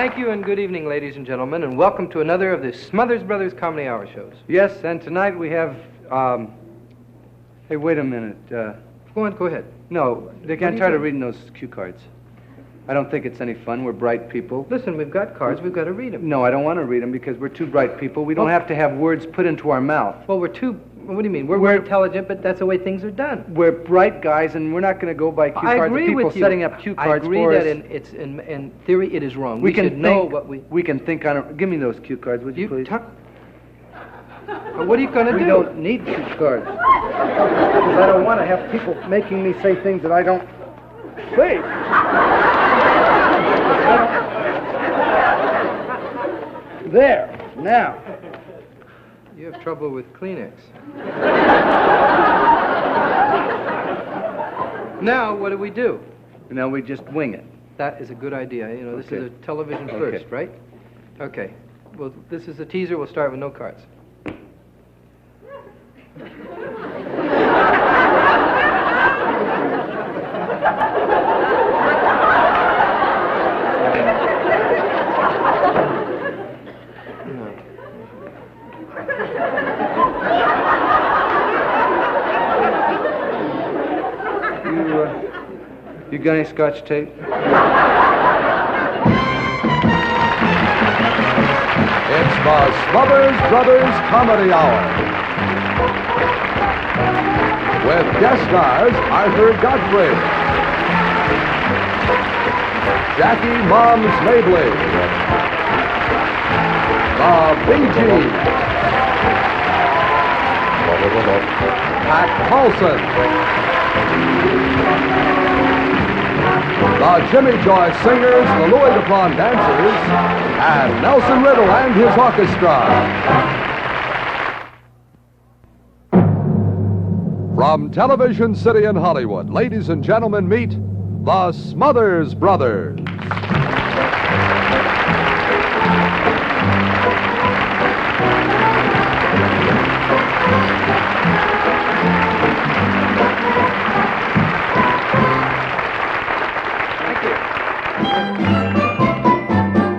Thank you and good evening, ladies and gentlemen, and welcome to another of the Smothers Brothers Comedy Hour shows. Yes, and tonight we have, hey, wait a minute. Go on, go ahead. No, they can't try to read those cue cards. I don't think it's any fun. We're bright people. Listen, we've got cards. We've got to read them. No, I don't want to read them because we're two bright people. We don't have to have words put into our mouth. Well, we're too... What do you mean? We're intelligent, but that's the way things are done. We're bright guys, and we're not going to go by cue cards. I agree people with you. setting up cue cards for us. I agree that in theory it is wrong. We should know what we... We can think on it. Give me those cue cards, would you please? What are you going to do? We don't need cue cards. Because I don't want to have people making me say things that I don't say. There. Now. You have trouble with Kleenex. Now, what do? Now we just wing it. That is a good idea. You know, this Okay. is a television first, right? Okay. Well, this is a teaser. We'll start with no cards. You got any Scotch tape? It's the Smothers Brothers Comedy Hour. With guest stars Arthur Godfrey, JackieMomsMabley, the Bee Gees, Pat Paulson, the Jimmy Joy Singers, the Louis Dupont Dancers, and Nelson Riddle and his orchestra. From Television City in Hollywood, ladies and gentlemen, meet the Smothers Brothers.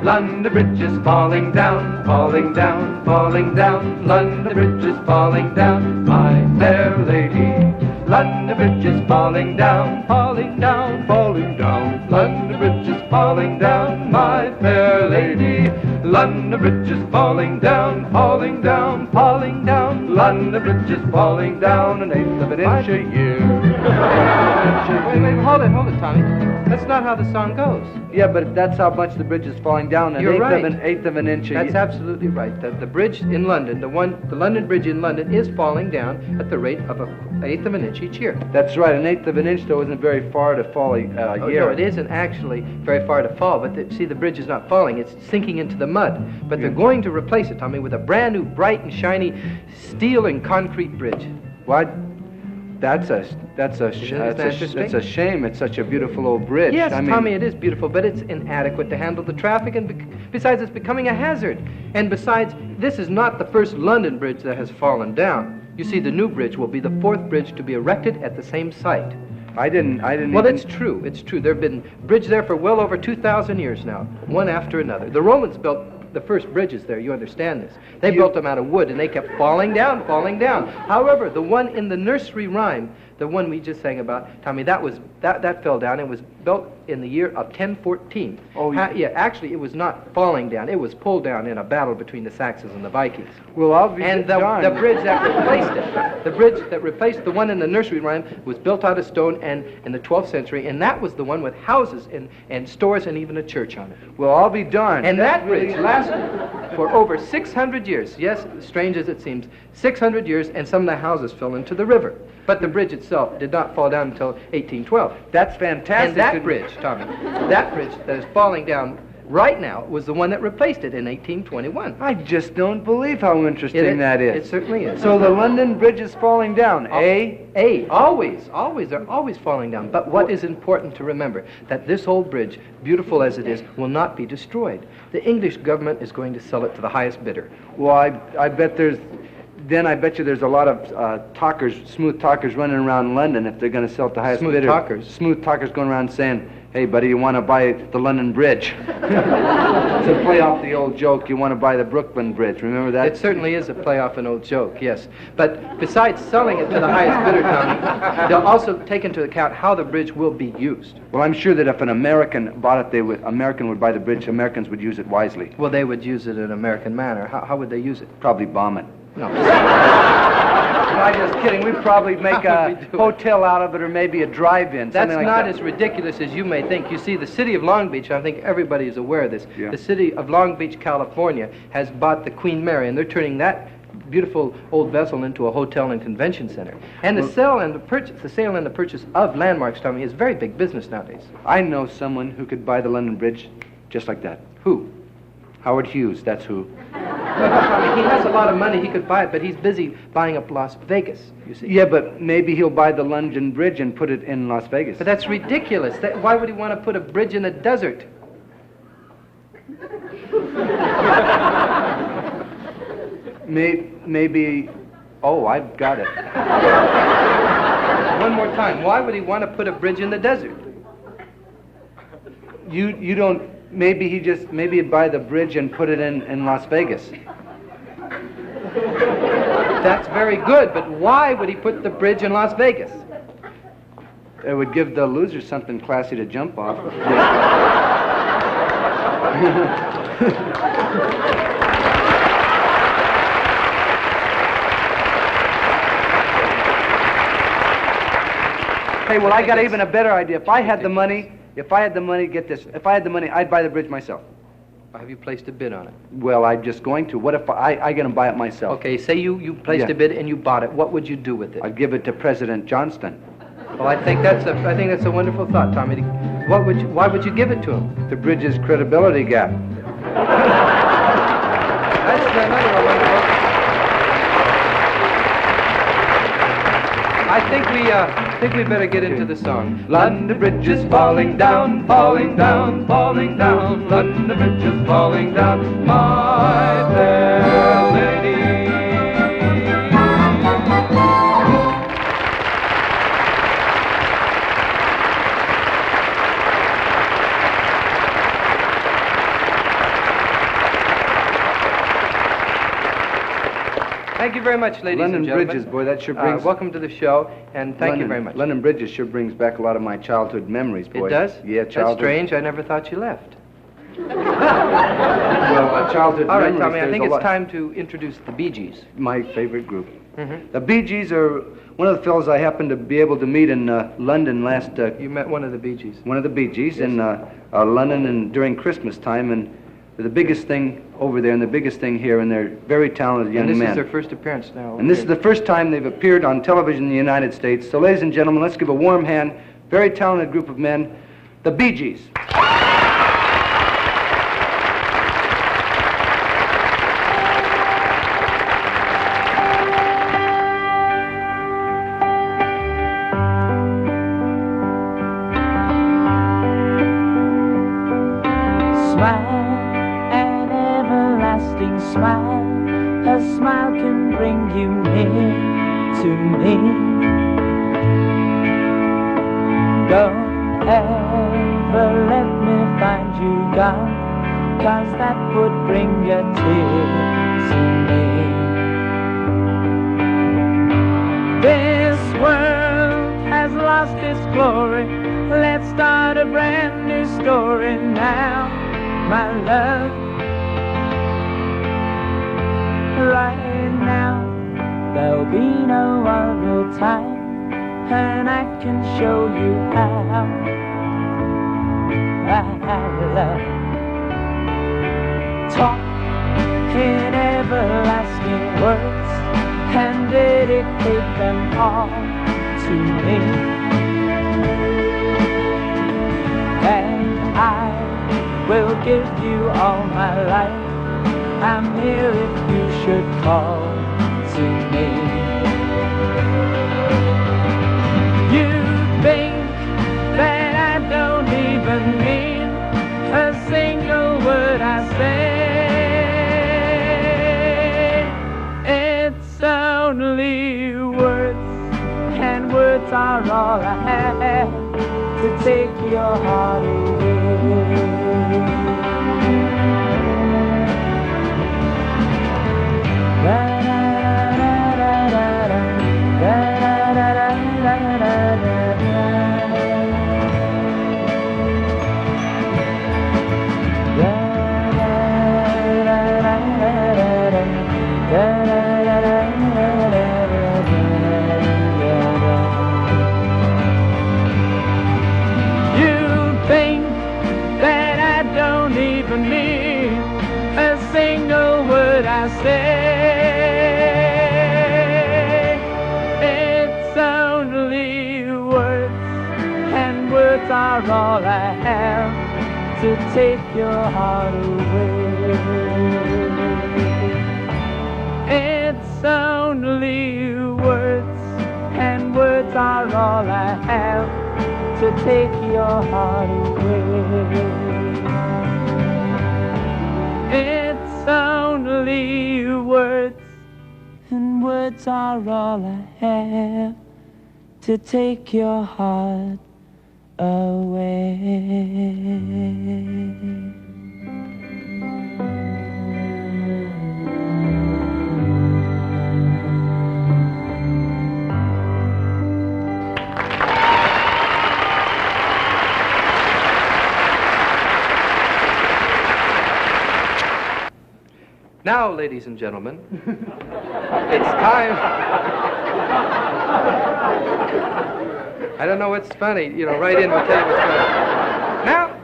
London Bridge is falling down, falling down, falling down. London Bridge is falling down, my fair lady. London Bridge is falling down, falling down, falling down. London Bridge is falling down, my fair lady. London Bridge is falling down, falling down, falling down. London Bridge is falling down an eighth of an inch a year. Wait, hold it, Tommy. That's not how the song goes. Yeah, but that's how much the bridge is falling down. You're right. An eighth of an inch a year. That's absolutely right. The bridge in London, the London Bridge in London, is falling down at the rate of an eighth of an inch each year. That's right. An eighth of an inch, though, isn't very far to fall a year. No, it isn't actually very far to fall, but see, the bridge is not falling. It's sinking into the mud. But they're going to replace it, Tommy, with a brand new, bright and shiny steel and concrete bridge. What? That's a shame. It's such a beautiful old bridge. Yes, I mean, Tommy, it is beautiful, but it's inadequate to handle the traffic, and besides, it's becoming a hazard. And besides, this is not the first London bridge that has fallen down. You see, the new bridge will be the fourth bridge to be erected at the same site. I didn't. Well, it's true. It's true. There have been bridges there for well over 2,000 years now, one after another. The Romans built the first bridges there. You understand this? They built them out of wood, and they kept falling down, falling down. However, the one in the nursery rhyme, the one we just sang about, Tommy, that fell down. It was built in the year of 1014. Oh, yeah. Actually, it was not falling down. It was pulled down in a battle between the Saxons and the Vikings. Well, I'll be And the bridge that replaced it, the bridge that replaced the one in the nursery rhyme, was built out of stone and in the 12th century, and that was the one with houses and stores and even a church on it. Well, I'll be darned. And that bridge lasted for over 600 years. Yes, strange as it seems, 600 years, and some of the houses fell into the river. But the bridge itself did not fall down until 1812. That's fantastic. And that bridge, Tommy, that bridge that is falling down right now was the one that replaced it in 1821. I just don't believe how interesting that is. It certainly is. So the London Bridge is falling down, eh? Always, they're always falling down. But what is important to remember, that this old bridge, beautiful as it is, will not be destroyed. The English government is going to sell it to the highest bidder. Well, I bet then I bet you there's a lot of talkers, smooth talkers running around London if they're going to sell it the highest Smooth bidder. talkers? Smooth talkers going around saying, hey, buddy, you want to buy the London Bridge? To play off the old joke, you want to buy the Brooklyn Bridge. Remember that? It certainly is a play off an old joke, yes. But besides selling it to the highest bidder, Tommy, they'll also take into account how the bridge will be used. Well, I'm sure that if an American bought it, American would buy the bridge, Americans would use it wisely. Well, they would use it in an American manner. How would they use it? Probably bomb it. No. I'm just kidding. We'd probably make How a would we do it? hotel out of it or maybe a drive-in, That's something like not that. as ridiculous as you may think. You see, the city of Long Beach, I think everybody is aware of this, Yeah. the city of Long Beach, California, has bought the Queen Mary, and they're turning that beautiful old vessel into a hotel and convention center. And the sale and the purchase of landmarks, Tommy, is very big business nowadays. I know someone who could buy the London Bridge just like that. Who? Howard Hughes, that's who. Tommy, he has a lot of money, he could buy it, but he's busy buying up Las Vegas, you see. Yeah, but maybe he'll buy the London Bridge and put it in Las Vegas. But that's ridiculous. Why would he want to put a bridge in the desert? Maybe, oh, I've got it. One more time. Why would he want to put a bridge in the desert? You don't, maybe he'd buy the bridge and put it in Las Vegas. That's very good, but why would he put the bridge in Las Vegas? It would give the losers something classy to jump off. Hey, well, I got even a better idea. If I had the money, get this, if I had the money, I'd buy the bridge myself. Have you placed a bid on it? Well, I'm just going to. What if I going to buy it myself? Okay, say you placed Yeah. a bid and you bought it. What would you do with it? I'd give it to President Johnston. Well, I think that's a wonderful thought, Tommy. Why would you give it to him? The bridge's credibility gap. That's another wonderful. I think we better get into the song. London Bridge is falling down, falling down, falling down. London Bridge is falling down, my fair lady. Thank you very much, ladies London and gentlemen. Bridges, boy, that sure brings... Welcome to the show, and thank you very much. London Bridges sure brings back a lot of my childhood memories, boy. It does? Yeah, That's childhood. strange. I never thought you left. Well, childhood All right, memories, Tommy, I there's think a it's lot. time to introduce the Bee Gees. My favorite group. Mm-hmm. The Bee Gees are one of the fellows I happened to be able to meet in London last... You met one of the Bee Gees. one of the Bee Gees Yes. in London and during Christmas time, and they're the biggest thing over there and the biggest thing here, and they're very talented young And this men. is their first appearance now. And this is the first time they've appeared on television in the United States. So, ladies and gentlemen, let's give a warm hand. Very talented group of men, the Bee Gees. Smile, an everlasting smile. A smile can bring you near to me. Don't ever let me find you gone, 'cause that would bring a tear to me. This world has lost its glory. Let's start a brand new story now, my love. Right now, there'll be no other time, and I can show you how I love. Talk in everlasting words and dedicate them all to me. And I will give you all my life. I'm here if you should call to me. You think that I don't even mean a single word I say. It's only words, and words are all I have to take your heart away. It's only words, and words are all I have to take your heart away. It's only words, and words are all I have to take your heart away. It's only words, and words are all I have to take your heart away. Now, ladies and gentlemen, it's time. I don't know what's funny. You know, write in, we'll tell you what's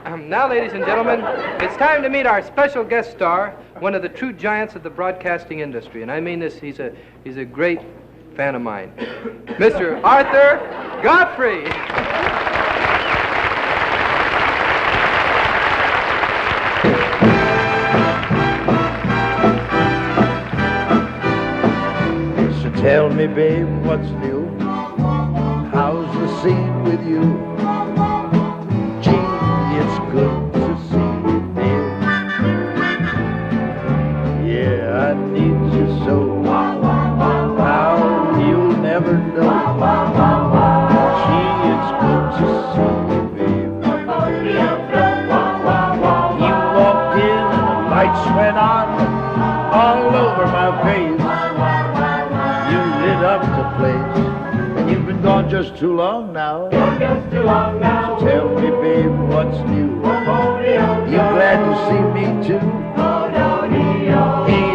funny. Now, ladies and gentlemen, it's time to meet our special guest star, one of the true giants of the broadcasting industry. And I mean this, he's a great fan of mine. Mr. Arthur Godfrey. Tell me, babe, what's new? How's the scene with you? Gee, it's good to see you, babe. Yeah, I need you so. How you'll never know. Gee, it's good to see you, babe. You walked in and the lights went on all over my face. Up the place, and you've been gone just too long now. Just too long now. So tell me, babe, what's new? You glad to see me too? Hey,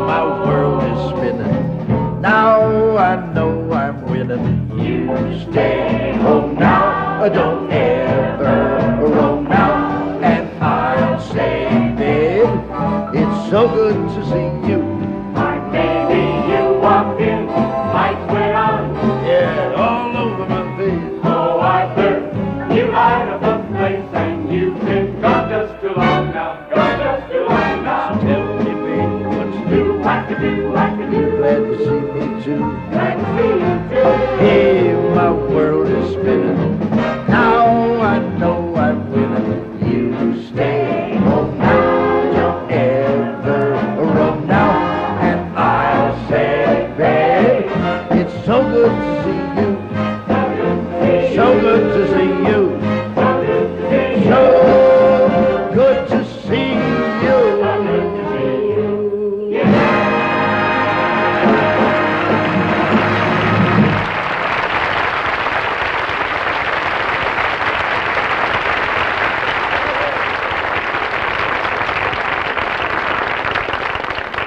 my world is spinning. Now I know I'm winning. You stay home now, don't ever roam now. And I'll say, babe, it's so good to see you. My baby, you walked in. Lights went on, yeah, all over my face. Oh, Arthur, you light up the place, and you've been gone just too long now. Gone just too long now. So tell me, baby, what's new? Like to do. Glad to see me too. Glad to see you too. Hey, my world is spinning. Now I know I'm winning. You stay home now, don't ever roam now, and I'll say, babe, it's so good to see you. So good to see you. So good to see you.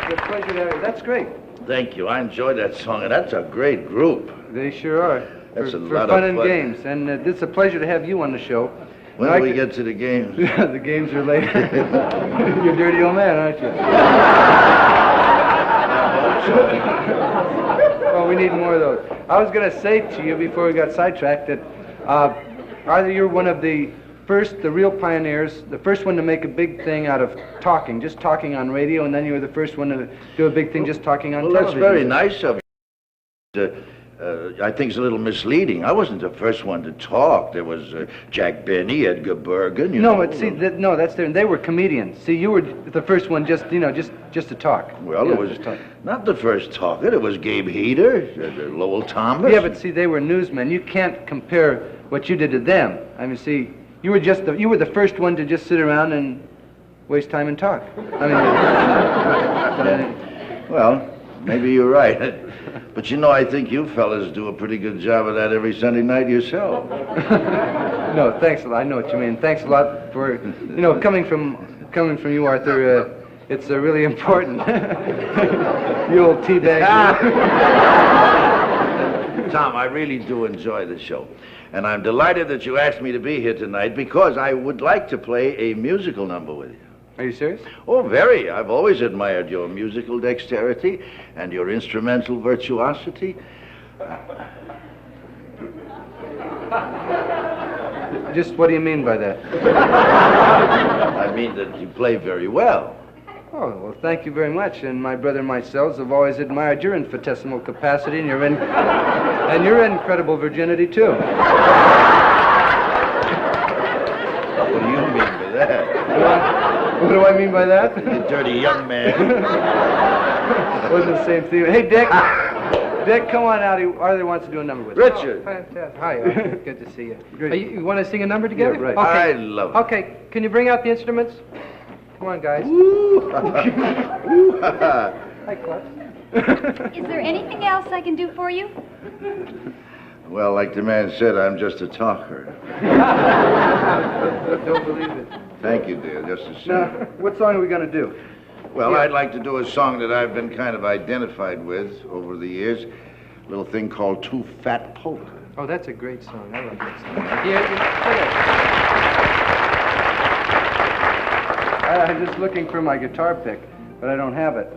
It's a pleasure to have you. That's great. Thank you. I enjoyed that song, and that's a great group. They sure are. That's for a lot fun of and fun. games. And it's a pleasure to have you on the show. When do we get to the games? The games are later. You're a dirty old man, aren't you? Well, we need more of those. I was going to say to you before we got sidetracked that Arthur, you're one of the real pioneers, the first one to make a big thing out of talking, just talking on radio, and then you were the first one to do a big thing just talking on television. That's very nice of you. I think it's a little misleading. I wasn't the first one to talk. There was Jack Benny, Edgar Bergen. No, but see, no, that's different. They were comedians. See, you were the first one just to talk. Well, Yeah, it was just talk. not the first talker. It was Gabe Heater, Lowell Thomas. Yeah, but see, they were newsmen. You can't compare what you did to them. I mean, see, you were the first one to just sit around and waste time and talk. I mean, Well, maybe you're right. But I think you fellas do a pretty good job of that every Sunday night yourself. no, thanks a lot. I know what you mean. Thanks a lot for, coming from you, Arthur. It's really important. You old teabag. Tom, I really do enjoy the show. And I'm delighted that you asked me to be here tonight because I would like to play a musical number with you. Are you serious? Oh, very. I've always admired your musical dexterity and your instrumental virtuosity. Just what do you mean by that? I mean that you play very well. Oh, well, thank you very much. And my brother and myself have always admired your infinitesimal capacity and your incredible virginity, too. What do you mean by that? What do I mean by that? You dirty young man. Wasn't the same thing. Hey, Dick. Dick, come on out. Arthur wants to do a number with you. Richard. Oh, fantastic. Hi, Arthur. Good to see you. Great. You want to sing a number together? Yeah, right. Okay. I love it. Okay, can you bring out the instruments? Come on, guys. Hi, Clutch. Is there anything else I can do for you? Well, like the man said, I'm just a talker. Don't believe it. Thank you, dear. Just a Now, second. what song are we going to do? Well, I'd like to do a song that I've been kind of identified with over the years. A little thing called Two Fat Polka. Oh, that's a great song. I love that song. I'm just looking for my guitar pick, but I don't have it.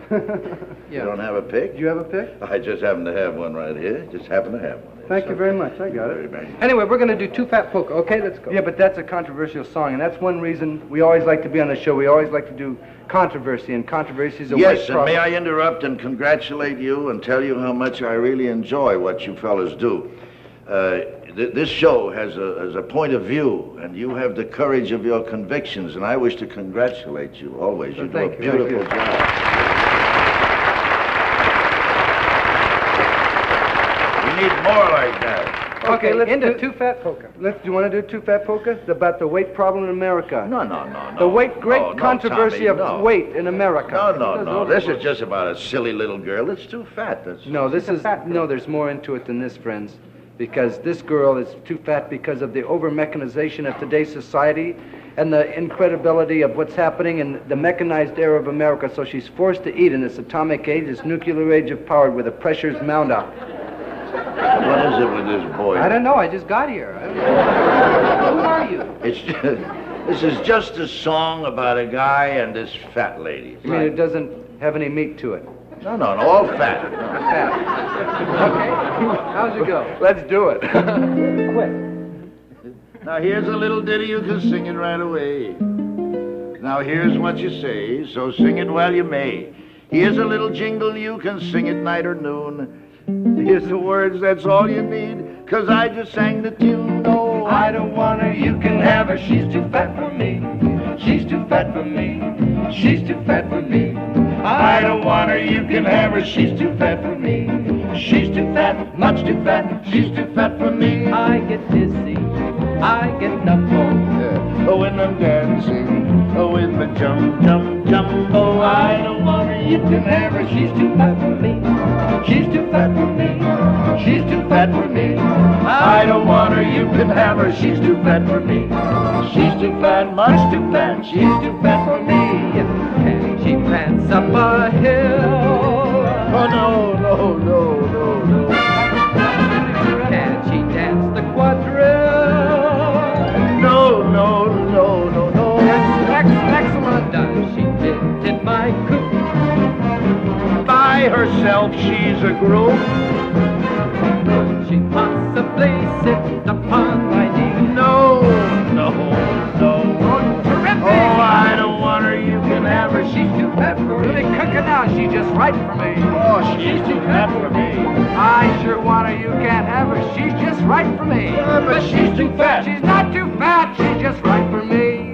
You don't have a pick? Do you have a pick? I just happen to have one right here. Just happen to have one. Thank you very much. I got Very it. much. Anyway, we're going to do Two Fat Polka. Okay, let's go. Yeah, but that's a controversial song, and that's one reason we always like to be on the show. We always like to do controversy, and controversy is a Yes, white and problem. may I interrupt and congratulate you and tell you how much I really enjoy what you fellas do. This show has a point of view, and you have the courage of your convictions, and I wish to congratulate you always. You do a beautiful job. We need more like that. Okay, let's do Two Fat Polka. Do you want to do Two Fat Polka? It's about the weight problem in America. No. The great controversy Tommy, of weight in America. No. This is just about a silly little girl that's too fat. There's more into it than this, friends. Because this girl is too fat because of the over-mechanization of today's society and the incredibility of what's happening in the mechanized era of America. So she's forced to eat in this atomic age, this nuclear age of power where the pressures mount up. What is it with this boy? I don't know. I just got here. Who are you? This is just a song about a guy and this fat lady. I mean, it doesn't have any meat to it. No, all fat. Fat. Okay. How's it go? Let's do it. Quick. Now here's a little ditty, you can sing it right away. Now here's what you say, so sing it while you may. Here's a little jingle, you can sing it night or noon. Here's the words, that's all you need, 'cause I just sang the tune. Oh, I don't want her, you can have her, she's too fat for me. She's too fat for me. She's too fat for me. I don't want her, you can have her, she's too fat for me. She's too fat, much too fat, she's too fat for me. I get dizzy, I get numb. Oh, when I'm dancing, oh, in the jump. Oh, I don't want her, you can have her, she's too fat for me. She's too fat for me. She's too fat for me. I don't want her, you can have her, she's too fat for me. She's too fat, much too fat, she's too fat for me. And she plants up a hill. Oh, no. Can she dance the quadrille? No. Excellent. Does she fit in my coop? By herself, she's a group. Could she possibly sit upon my knee? No. Terrific! Oh, I don't want her, you can have her, she's too fat for me. Really cooking now. She's just right for me. Oh, Oh, she's too fat for me. I sure want her. You can't have her. She's just right for me. But she's too fat. She's not too fat. She's just right for me.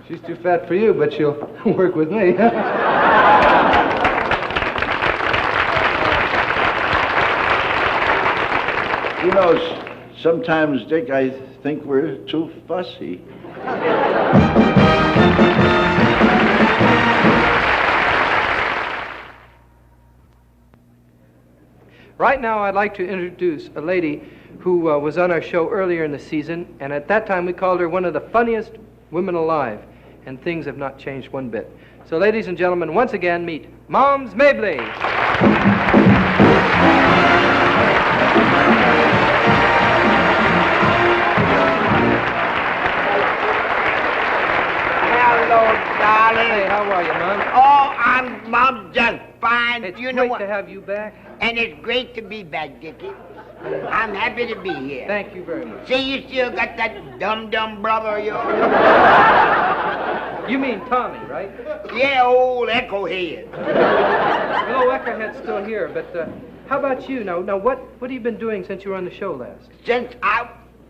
She's too fat for you, but she'll work with me. You know, sometimes, Dick, I think we're too fussy. Right now, I'd like to introduce a lady who was on our show earlier in the season, and at that time we called her one of the funniest women alive, and things have not changed one bit. So, ladies and gentlemen, once again, meet Moms Mabley. Hello, darling. Hey, how are you, Mom? Oh, Mom, just fine. It's You know great what? to have you back. And it's great to be back, Dickie. I'm happy to be here. Thank you very much. See, you still got that dumb brother of yours? You mean Tommy, right? Yeah, old Echo Head. Hello, Eckerhead's still here, but how about you? Now, what have you been doing since you were on the show last?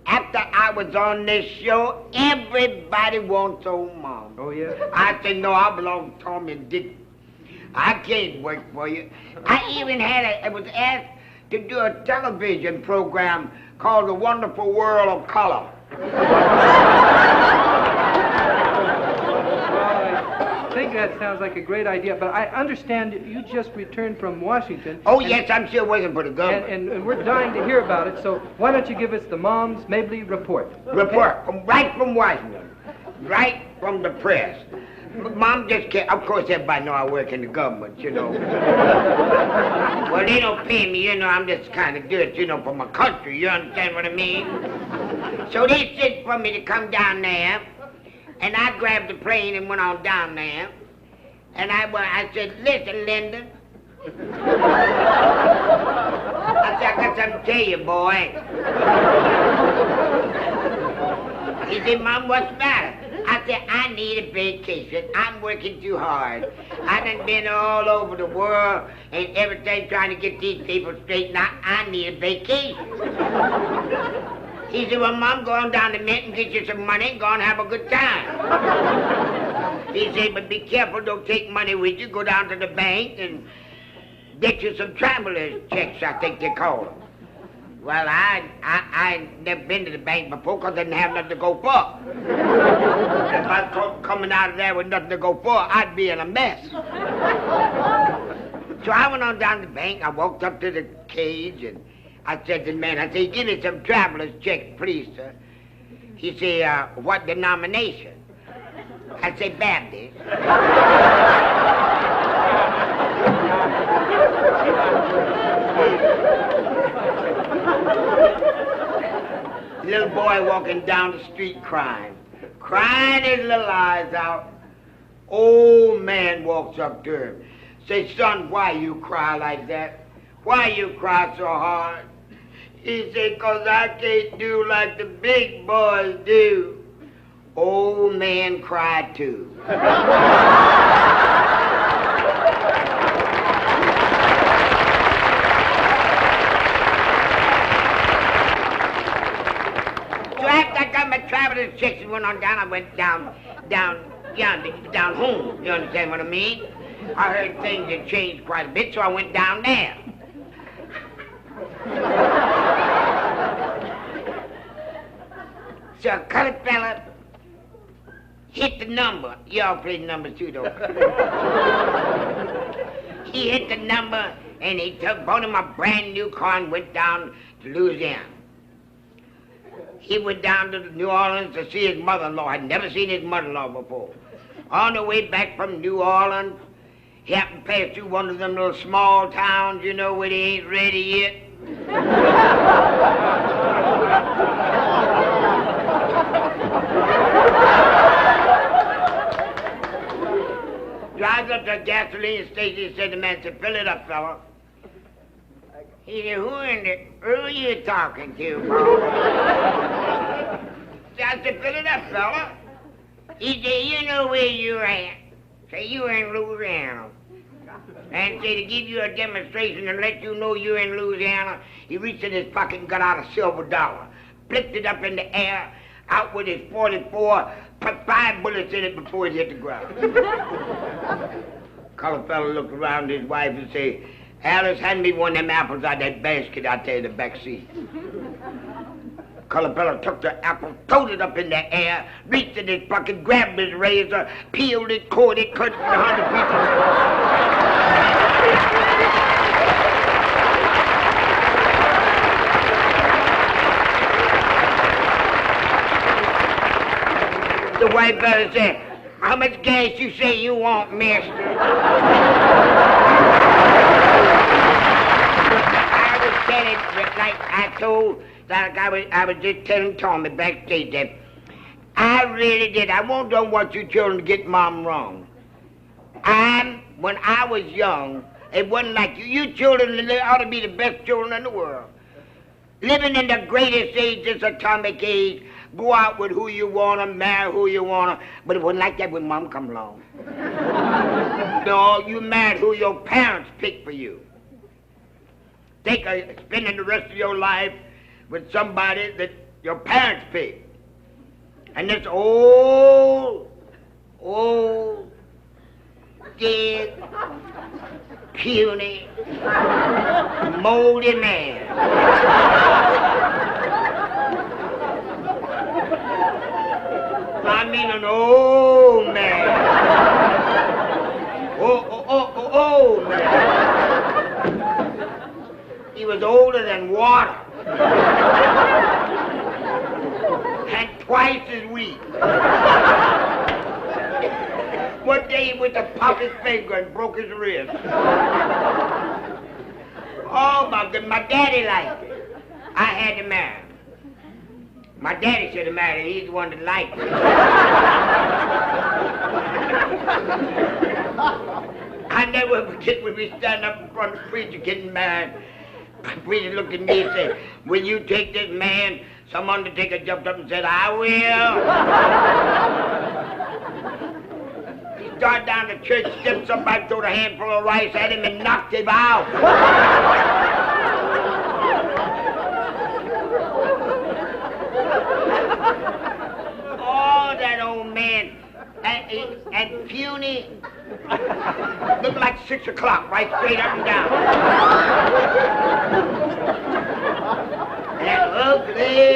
After I was on this show, everybody wants old Mom. Oh, yeah? I said, no, I belong to Tommy and Dick. I can't work for you. I even I was asked to do a television program called The Wonderful World of Color. I think that sounds like a great idea, but I understand you just returned from Washington. Oh, yes, I'm still waiting for the government. And we're dying to hear about it, so why don't you give us the Moms Mabley report? Report, right from Washington, right from the press. Mom just can't, of course everybody know I work in the government, you know. Well, they don't pay me, you know, I'm just kind of good, you know, for my country, you understand what I mean? So they sent for me to come down there, and I grabbed the plane and went on down there, and I said, listen, Linda. I said, I got something to tell you, boy. He said, Mom, what's the matter? I said, I need a vacation. I'm working too hard. I done been all over the world and everything trying to get these people straightened out. I need a vacation. He said, well, Mom, go on down to Mint and get you some money and go and have a good time. He said, but be careful, don't take money with you. Go down to the bank and get you some traveler's checks, I think they call them. Well, I never been to the bank before because I didn't have nothing to go for. If I was coming out of there with nothing to go for, I'd be in a mess. So I went on down to the bank. I walked up to the cage and I said to the man, I said, give me some traveler's checks, please, sir. He said, what denomination? I said, Baptist. Little boy walking down the street crying his little eyes out. Old man walks up to him. Say, son, why you cry like that? Why you cry so hard? He said, 'cause I can't do like the big boys do. Old man cried too. So after I got my traveler's checks and went on down, I went down home. You understand what I mean? I heard things had changed quite a bit, so I went down there. So a colored fella hit the number. Y'all play the numbers too, don't you? He hit the number, and he bought him a brand new car and went down to Louisiana. He went down to New Orleans to see his mother-in-law. I'd never seen his mother-in-law before. On the way back from New Orleans, he happened to pass through one of them little small towns, you know, where they ain't ready yet. Drives up to a gasoline station, he said to the man, said, fill it up, fella. He said, who are you talking to, boy? So I said, fill it up, fella. He said, you know where you're at. Say, you're in Louisiana. And say, to give you a demonstration and let you know you're in Louisiana, he reached in his pocket and got out a silver dollar, flipped it up in the air, out with his .44, put 5 bullets in it before it hit the ground. Colored fella looked around his wife and said, Alice, hand me one of them apples out of that basket out there in the back seat. Colored fella took the apple, throwed it up in the air, reached in his pocket, grabbed his razor, peeled it, cut it in 100 pieces. The white fella said, how much gas you say you want, mister? I was telling, like I told, like I was just telling Tommy backstage that I really did. I won't don't want you children to get Mom wrong. When I was young, it wasn't like you. You children ought to be the best children in the world. Living in the greatest age, this atomic age, go out with who you want to, marry who you want to, but it wasn't like that when Mom come along. No, you married who your parents picked for you. Spending the rest of your life with somebody that your parents picked. And this old, dead, puny, moldy man. I mean an old man. Old man. He was older than water. And twice as weak. One day he went to pop his finger and broke his wrist. Oh my God, my daddy liked it. I had to marry him. My daddy should have married him. He's the one that liked it. I never forget when we stand up in front of the preacher getting married. The preacher looked at me and said, will you take this man? Some undertaker jumped up and said, I will. He started down the church steps, somebody threw a handful of rice at him and knocked him out. Oh, that old man. And puny. Looked like 6 o'clock, right straight up and down. And ugly.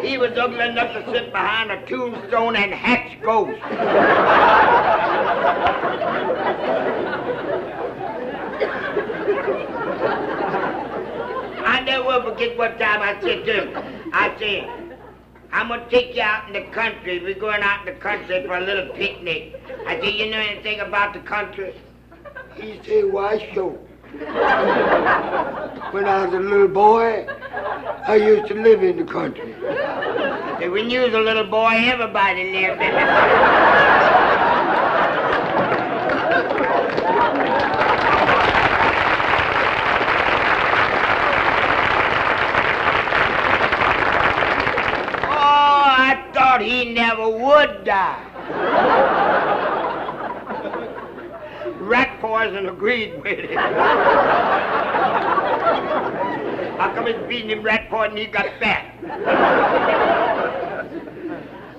He was ugly enough to sit behind a tombstone and hatch ghosts. I never will forget what time I said to him. I said, I'm going to take you out in the country. We're going out in the country for a little picnic. I said, you know anything about the country? He said, why so? When I was a little boy, I used to live in the country. I said, when you was a little boy, everybody lived in the country. He never would die. Rat poison agreed with it. How come he's feeding him rat poison and he got fat?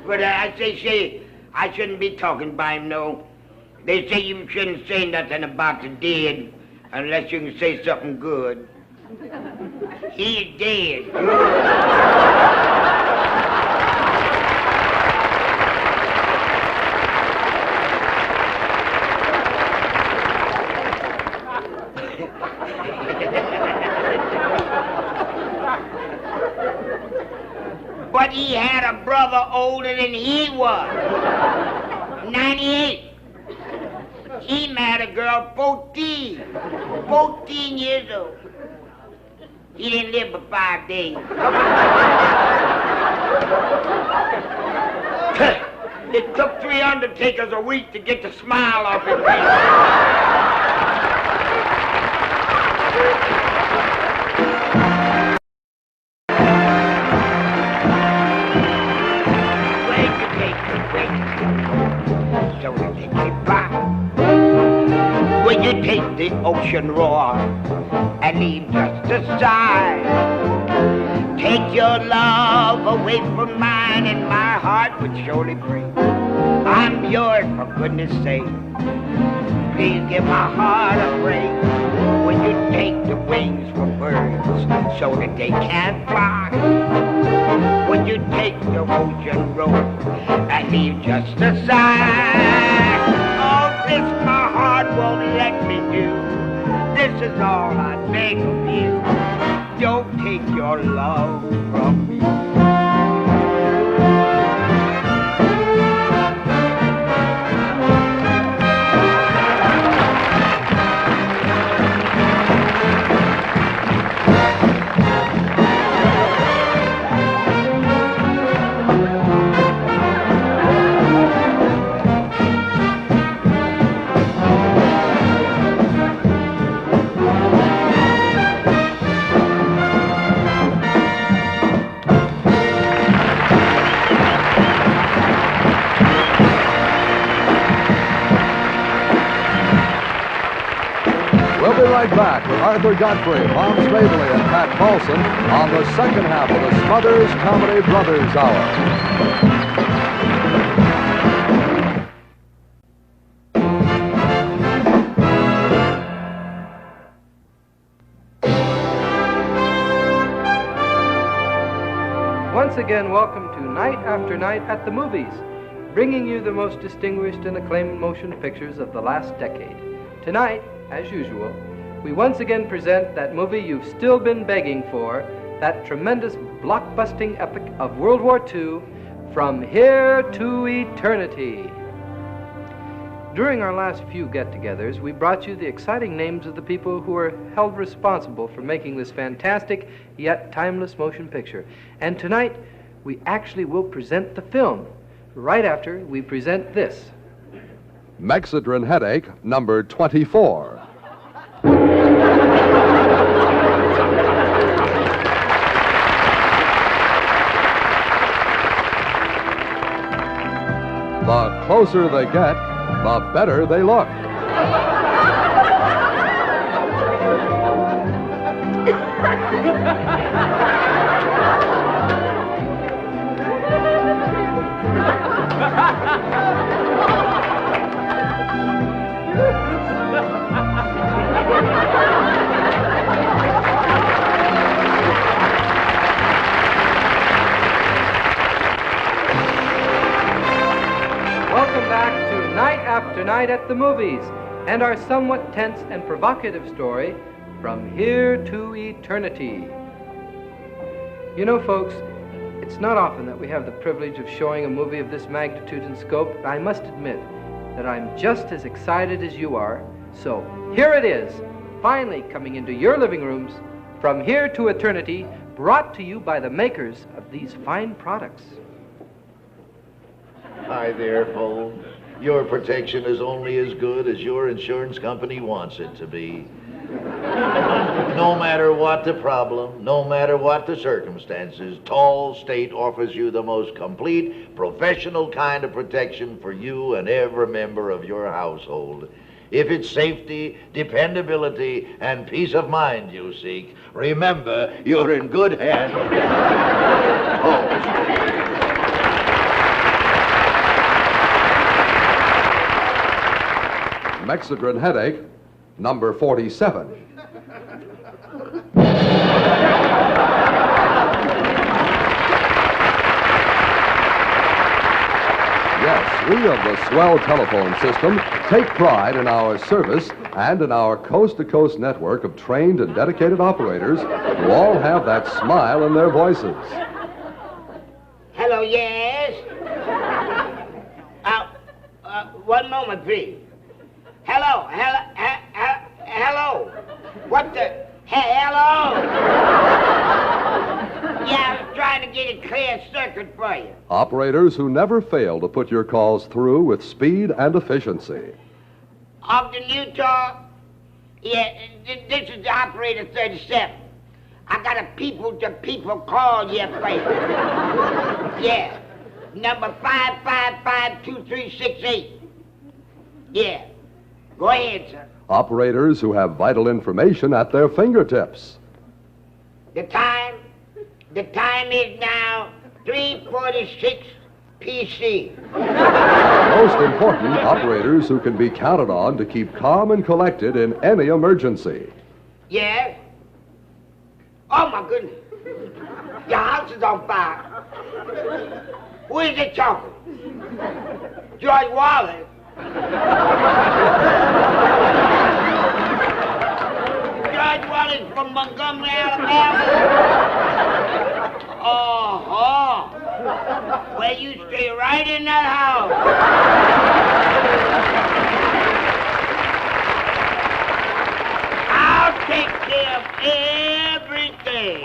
But I say, I shouldn't be talking by him, no. They say you shouldn't say nothing about the dead unless you can say something good. He's dead. But he had a brother older than he was. 98. He married a girl 14 years old. He didn't live but 5 days. It took 3 undertakers a week to get the smile off his face. ocean roar and leave just a sigh. Take your love away from mine and my heart would surely break. I'm yours for goodness sake. Please give my heart a break. When you take the wings from birds so that they can't fly. When you take the ocean road and leave just a sigh. All this my heart won't let me do. This is all I beg of you. Don't take your love from me. We'll be right back with Arthur Godfrey, Moms Mabley, and Pat Paulson on the second half of the Smothers Comedy Brothers Hour. Once again, welcome to Night After Night at the Movies, bringing you the most distinguished and acclaimed motion pictures of the last decade. Tonight, as usual, we once again present that movie you've still been begging for, that tremendous blockbusting epic of World War II, From Here to Eternity. During our last few get-togethers, we brought you the exciting names of the people who were held responsible for making this fantastic yet timeless motion picture. And tonight, we actually will present the film, right after we present this. Mexidrin Headache, number 24. The closer they get, the better they look. Welcome back to Night After Night at the Movies, and our somewhat tense and provocative story, From Here to Eternity. You know, folks, it's not often that we have the privilege of showing a movie of this magnitude and scope. I must admit that I'm just as excited as you are. So here it is, finally coming into your living rooms, From Here to Eternity, brought to you by the makers of these fine products. Hi there, folks. Your protection is only as good as your insurance company wants it to be. No matter what the problem, no matter what the circumstances, Tall State offers you the most complete, professional kind of protection for you and every member of your household. If it's safety, dependability, and peace of mind you seek, remember, you're in good hands. Mexidrin Headache, number 47. Yes, we of the Swell Telephone System take pride in our service and in our coast-to-coast network of trained and dedicated operators who all have that smile in their voices. Hello, yes? One moment, please. Hello. What the? Hello? Yeah, I was trying to get a clear circuit for you. Operators who never fail to put your calls through with speed and efficiency. Ogden, Utah? Yeah, this is the operator 37. I got a people-to-people call here for you. Yeah, number 555-2368. Yeah, go ahead, sir. Operators who have vital information at their fingertips. The time is now 3:46 PC. Most important, operators who can be counted on to keep calm and collected in any emergency. Yes? Oh, my goodness. Your house is on fire. Who is it talking? George Wallace. George Wallace from Montgomery, Alabama. Oh, well, you stay right in that house. I'll take care of everything.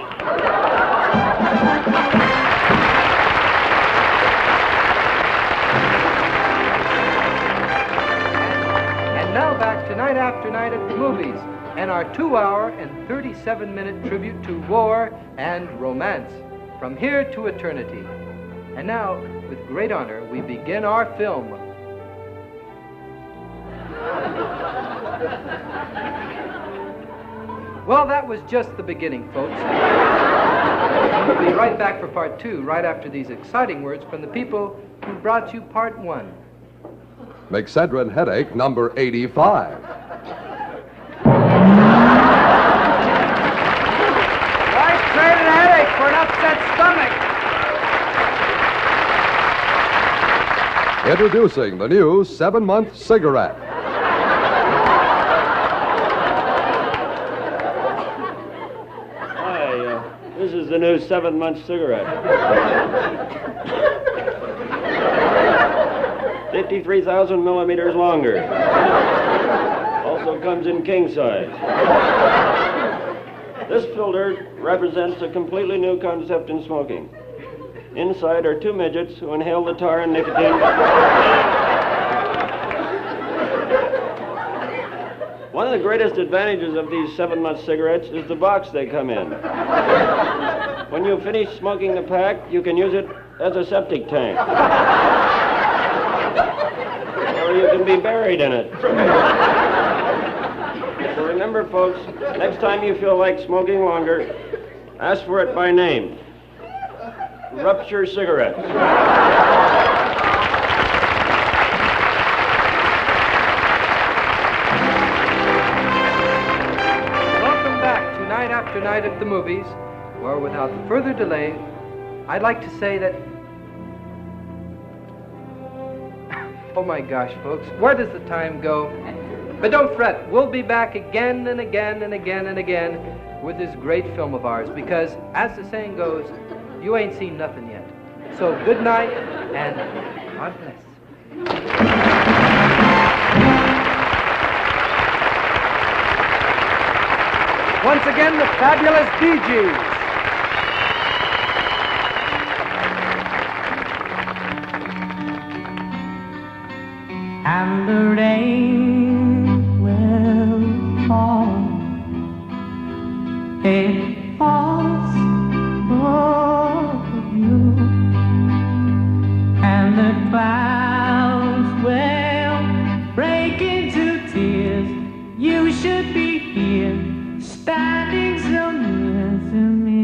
And now back to Night After Night at the Movies and our 2-hour and 37-minute tribute to war and romance, from here to eternity. And now, with great honor, we begin our film. Well, that was just the beginning, folks. We'll be right back for part 2, right after these exciting words from the people who brought you part 1. Excedrin headache number 85. Life-created headache for an upset stomach. Introducing the new 7-month cigarette. This is the new 7-month cigarette. 53,000 millimeters longer. Also comes in king size. This filter represents a completely new concept in smoking. Inside are 2 midgets who inhale the tar and nicotine. One of the greatest advantages of these 7-month cigarettes is the box they come in. When you finish smoking the pack, you can use it as a septic tank. Or you can be buried in it. So remember, folks, next time you feel like smoking longer, ask for it by name. Rupture Cigarettes. After Night at the Movies, or without further delay, I'd like to say that... Oh my gosh, folks, where does the time go? But don't fret, we'll be back again and again and again and again with this great film of ours, because, as the saying goes, you ain't seen nothing yet. So good night, and God bless. Once again, the fabulous Bee Gees. And the rain will fall. It falls for you. And the clouds will break into tears. You should be here, standing so near to me.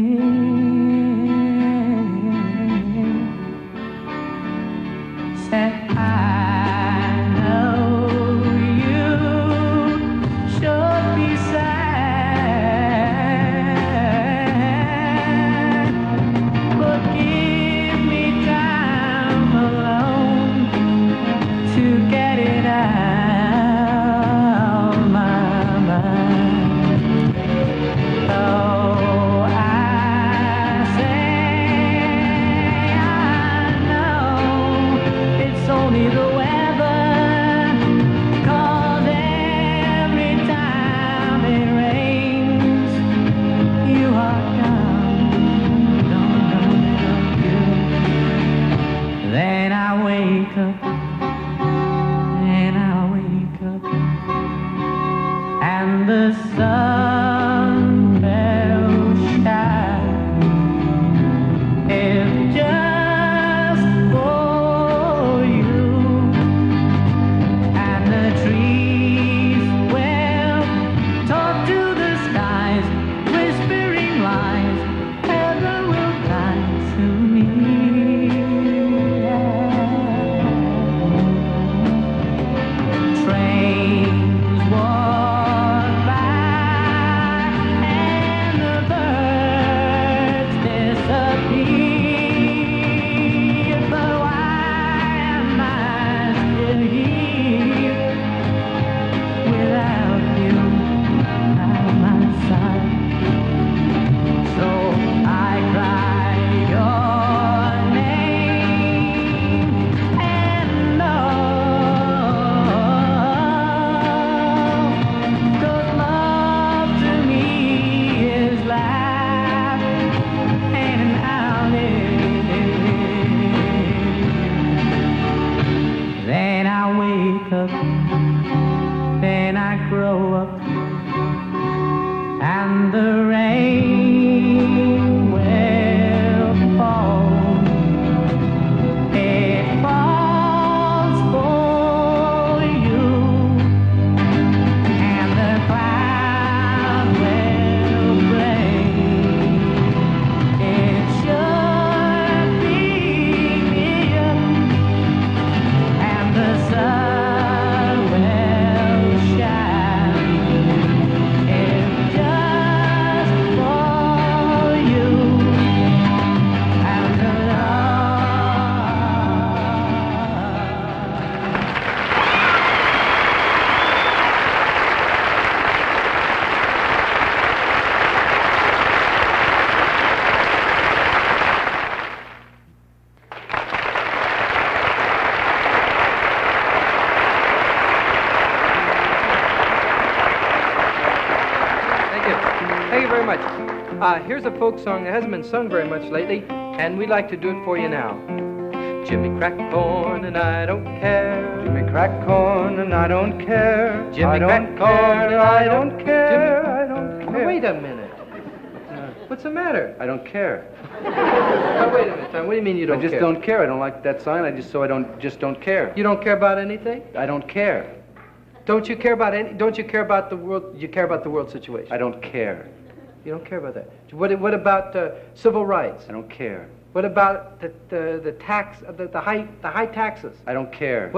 Here's a folk song that hasn't been sung very much lately, and we'd like to do it for you now. Jimmy crack corn and I don't care. Jimmy crack corn and I don't care. Jimmy crack corn and I don't care. I don't care. Wait a minute. What's the matter? I don't care. Now, wait a minute, Tom. What do you mean you don't I just care? don't care. I don't like that sign. I just don't care. You don't care about anything? I don't care. Don't you care about Don't you care about the world? You care about the world situation? I don't care. You don't care about that. What about civil rights? I don't care. What about the tax, the high taxes? I don't care.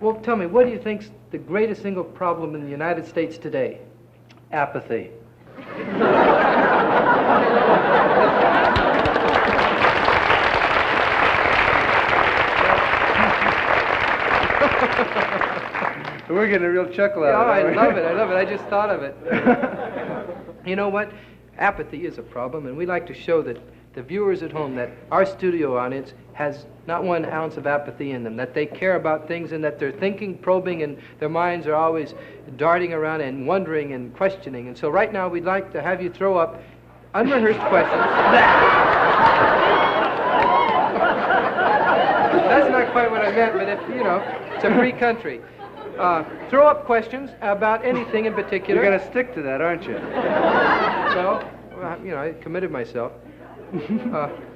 Well, tell me, what do you think's the greatest single problem in the United States today? Apathy. We're getting a real chuckle out of it. I love it. I love it. I just thought of it. You know what? Apathy is a problem, and we like to show that the viewers at home that our studio audience has not 1 ounce of apathy in them, that they care about things and that they're thinking, probing, and their minds are always darting around and wondering and questioning. And so right now we'd like to have you throw up unrehearsed questions. That's not quite what I meant, but if, it's a free country. Throw up questions about anything in particular. You're going to stick to that, aren't you? Well, I committed myself.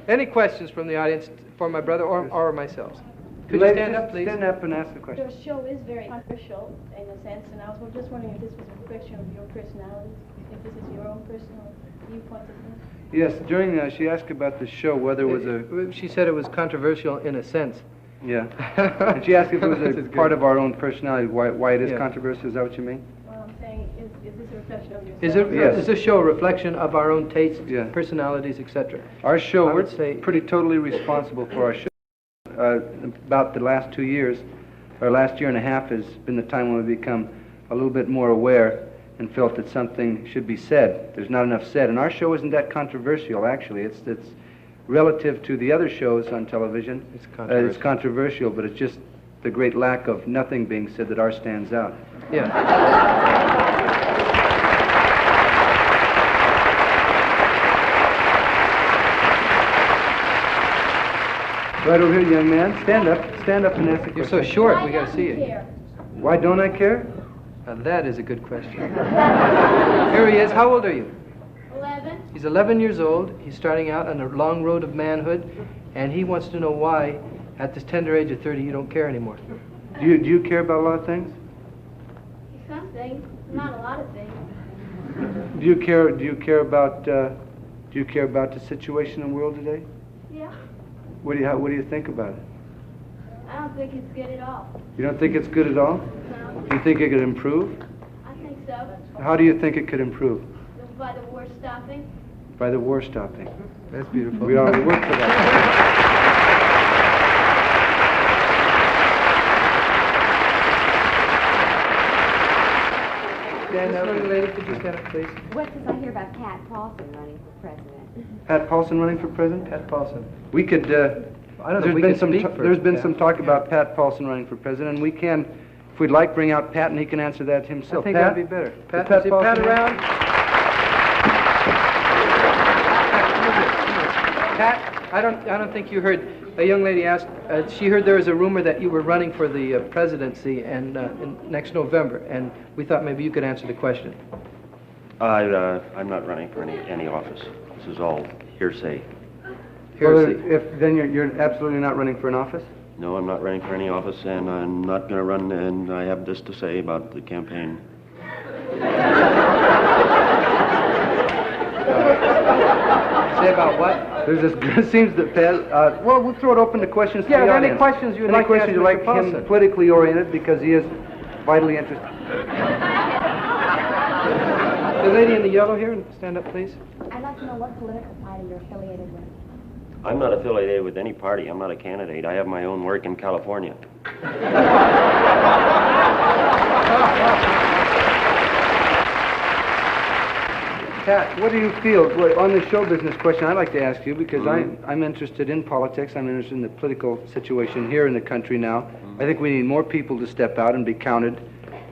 Any questions from the audience for my brother or myself? Could you stand up, please? Stand up and ask the question. Your show is very controversial in a sense, and I was just wondering if this was a reflection of your personality, if this is your own personal viewpoint of things. Yes, during she asked about the show whether it was a... She said it was controversial in a sense. Yeah. And she asked if it was This a is part good. of our own personality, why it is Yeah. controversial. Is that what you mean? Well, I'm saying, is this a reflection of yourself? Is this show a reflection of our own tastes, Yeah. personalities, etc.? Our show, I we're would say- pretty totally responsible for our show. About the last 2 years, or last year and a half has been the time when we've become a little bit more aware and felt that something should be said. There's not enough said. And our show isn't that controversial, actually. It's relative to the other shows on television. It's controversial, but it's just the great lack of nothing being said that ours stands out. Yeah. Right over here, young man. Stand up and ask the question. You're so short, we got to see you. Why don't I care? Now, that is a good question. Here he is. How old are you? 11. He's 11 years old. He's starting out on a long road of manhood, and he wants to know why, at this tender age of 30, you don't care anymore. Do you care about a lot of things? Some things, not a lot of things. Do you care about the situation in the world today? Yeah, What do you think about it? I don't think it's good at all. You don't think it's good at all? No, Do you think it could improve? I think so. How do you think it could improve? By the war stopping. By the war stopping. That's beautiful. We already work for that. Stand up, young lady. Could you stand up, please? What did I hear about Pat Paulson running for president? Pat Paulson running for president? Pat Paulson. We could. I don't know if we can speak for There's been Pat. some talk about Pat Paulson running for president, and we can, if we'd like, bring out Pat, and he can answer that himself. I think Pat? that'd be better. Is Pat, Pat is Paulson Pat here? around? Pat, I don't think you heard. A young lady asked. She heard there was a rumor that you were running for the presidency and in next November, and we thought maybe you could answer the question. I'm not running for any office. This is all hearsay. Well, Hearsay. then you're absolutely not running for an office? No, I'm not running for any office, and I'm not going to run, and I have this to say about the campaign. Say about what? There's this. It seems that Pat. Well, we'll throw it open to questions. Yeah, to the any audience. questions you'd Any like to questions ask you'd like Mr. him Paulson? politically oriented because he is vitally interested. The lady in the yellow here, stand up, please. I'd like to know what political party you're affiliated with. I'm not affiliated with any party. I'm not a candidate. I have my own work in California. Pat, what do you feel on the show business question? I'd like to ask you because I'm interested in politics. I'm interested in the political situation here in the country now. I think we need more people to step out and be counted.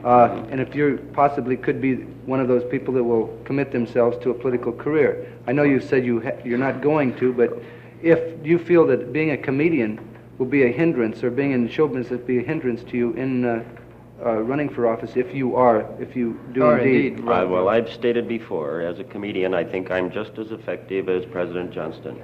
And if you possibly could be one of those people that will commit themselves to a political career. I know you said you're not going to, but if you feel that being a comedian will be a hindrance, or being in show business will be a hindrance to you in running for office, if you do indeed. Well, I've stated before, as a comedian, I think I'm just as effective as President Johnston.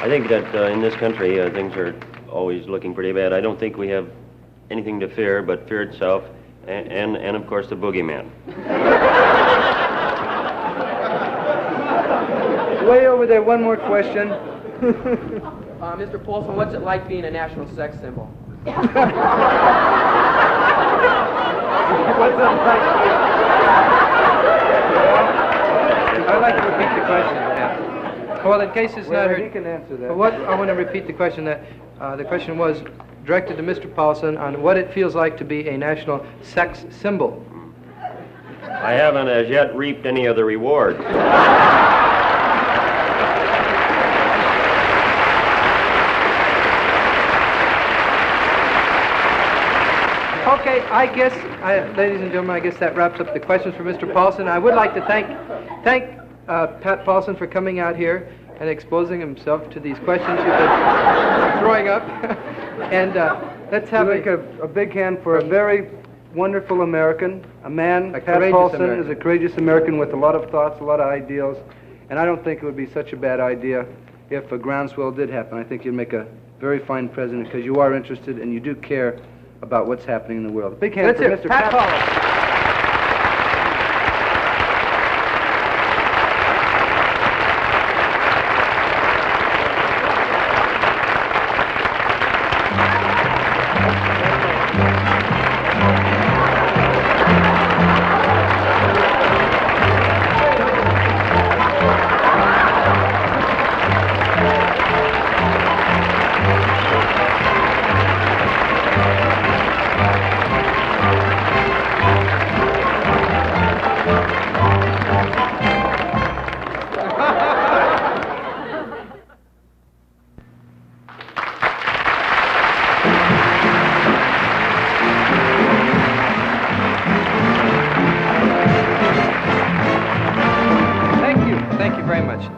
I think that in this country, things are always looking pretty bad. I don't think we have anything to fear but fear itself and of course, the boogeyman. Way over there, one more question. Mr. Paulson, what's it like being a national sex symbol? What's it like? I'd like to repeat the question. Well, in case it's not heard, he can answer that. What I want to repeat the question. That the question was directed to Mr. Paulson on what it feels like to be a national sex symbol. I haven't as yet reaped any of the rewards. Okay, ladies and gentlemen, I guess that wraps up the questions for Mr. Paulson. I would like to thank Pat Paulson for coming out here and exposing himself to these questions you've been throwing up. And let's have a big hand for a very wonderful American, a man. Pat Paulson is a courageous American with a lot of thoughts, a lot of ideals, and I don't think it would be such a bad idea if a groundswell did happen. I think you'd make a very fine president because you are interested and you do care about what's happening in the world. Big hand for Mr. Pat Paulson.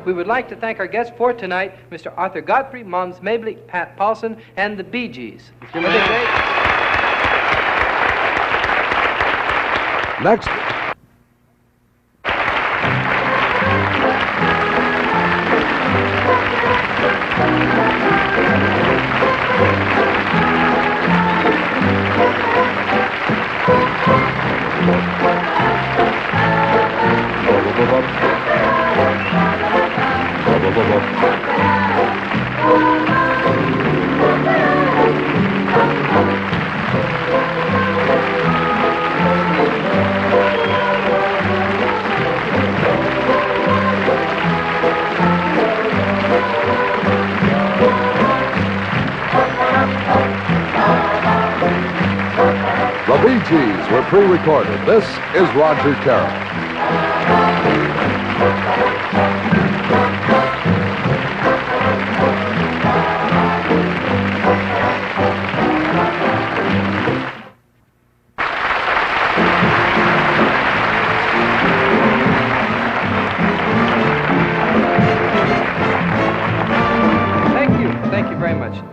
We would like to thank our guests for tonight, Mr. Arthur Godfrey, Moms Mabley, Pat Paulson, and the Bee Gees. Next. The Bee Gees were pre-recorded. This is Roger Carroll.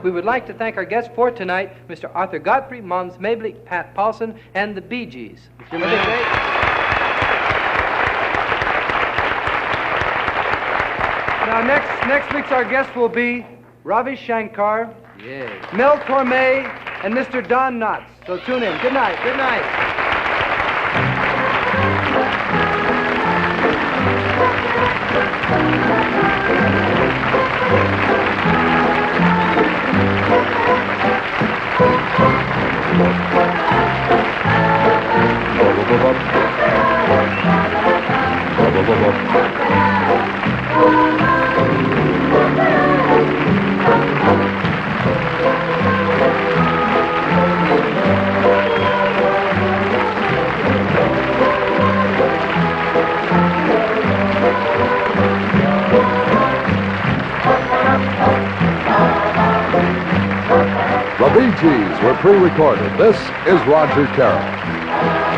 We would like to thank our guests for tonight, Mr. Arthur Godfrey, Moms Mabley, Pat Paulson, and the Bee Gees. Now, next week's our guest will be Ravi Shankar, Mel Torme, and Mr. Don Knotts. So tune in. Good night. Good night. pre-recorded. This is Roger Carroll.